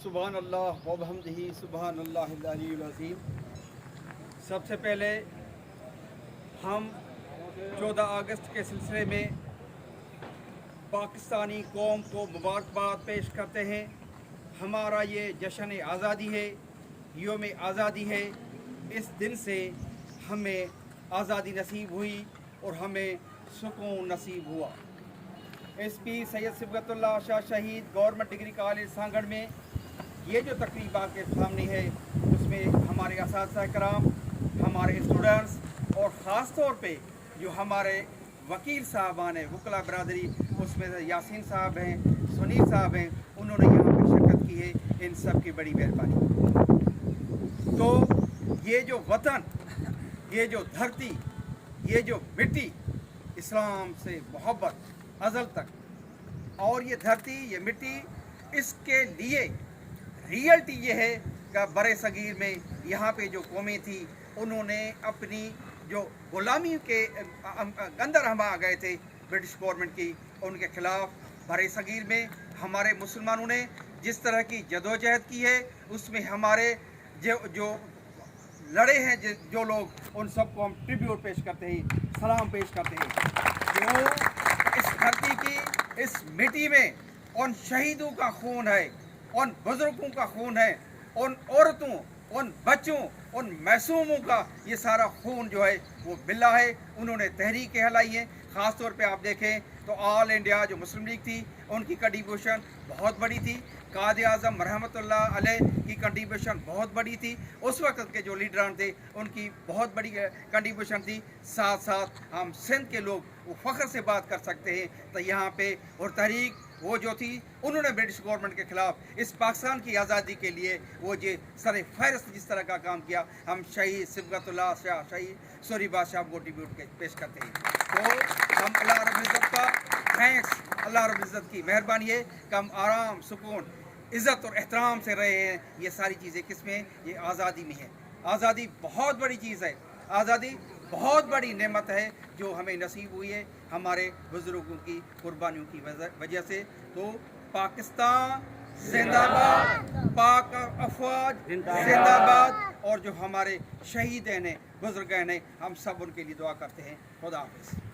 सुबहान अल्लाह व बिहम्दिही सुबहान अल्लाहिल अलीयुल अज़ीम। सबसे पहले हम 14 अगस्त के सिलसिले में पाकिस्तानी कौम को मुबारकबाद पेश करते हैं। हमारा ये जश्न आज़ादी है, योम आज़ादी है। इस दिन से हमें आज़ादी नसीब हुई और हमें सुकून नसीब हुआ। SP सैयद सिबगतुल्लाह शाह शहीद गवर्नमेंट डिग्री कॉलेज सांगड़ में ये जो तकरीब आपके सामने है, उसमें हमारे असातिज़ा कराम, हमारे स्टूडेंट्स और ख़ास तौर पे जो हमारे वकील साहबान हैं, वकला बरदरी, उसमें से यासीन साहब हैं, सुनील साहब हैं, उन्होंने यहाँ पर शिरकत की है। इन सब की बड़ी मेहरबानी। तो ये जो वतन, ये जो धरती, ये जो मिट्टी, इस्लाम से मोहब्बत अज़ल तक, और ये धरती, ये मिट्टी, इसके लिए रियलिटी ये है कि बड़े सगीर में यहाँ पे जो कौमें थी, उन्होंने अपनी जो ग़ुलामी के अंदर हम आ गए थे ब्रिटिश गवर्नमेंट की, उनके ख़िलाफ़ बड़े सगीर में हमारे मुसलमानों ने जिस तरह की जदोजहद की है, उसमें हमारे जो लड़े हैं जो लोग, उन सबको हम ट्रिब्यूट पेश करते हैं, सलाम पेश करते हैं। जो इस धरती की, इस मिट्टी में उन शहीदों का खून है, उन बुजुर्गों का खून है, उन औरतों, उन बच्चों, उन मासूमों का ये सारा खून जो है वो बिल्ला है। उन्होंने तहरीकें हलाई हैं। ख़ास तौर पे आप देखें तो ऑल इंडिया जो मुस्लिम लीग थी, उनकी कंट्रीब्यूशन बहुत बड़ी थी। कायद आज़म रहमतुल्लाह अलैह की कंट्रीब्यूशन बहुत बड़ी थी। उस वक्त के जो लीडरान थे, उनकी बहुत बड़ी कंट्रीब्यूशन थी। साथ साथ हम सिंध के लोग वो फ़ख्र से बात कर सकते हैं तो यहाँ पे और तहरीक वो जो थी, उन्होंने ब्रिटिश गवर्नमेंट के ख़िलाफ़ इस पाकिस्तान की आज़ादी के लिए वो जो सर फहरिस्त जिस तरह का काम किया, हम शहीद सिबगतुल्लाह शाह शहीद सूरी बादशाह को ट्रिब्यूट पेश करते हैं। तो हम अल्लाह रब्बुल इज़्ज़त का थैंक्स, अल्लाह रब्बुल इज़्ज़त की मेहरबानी है कि हम आराम, सुकून, इज़्ज़त और एहतराम से रहे हैं। ये सारी चीज़ें किसमें? ये आज़ादी में है। आज़ादी बहुत बड़ी चीज़ है, आज़ादी बहुत बड़ी नेमत है जो हमें नसीब हुई है हमारे बुज़ुर्गों की कुर्बानियों की वजह से। तो पाकिस्तान जिंदाबाद, पाक अफवाज जिंदाबाद, और जो हमारे शहीद हैं, बुजुर्ग हैं, हम सब उनके लिए दुआ करते हैं। खुदा हाफ़िज़।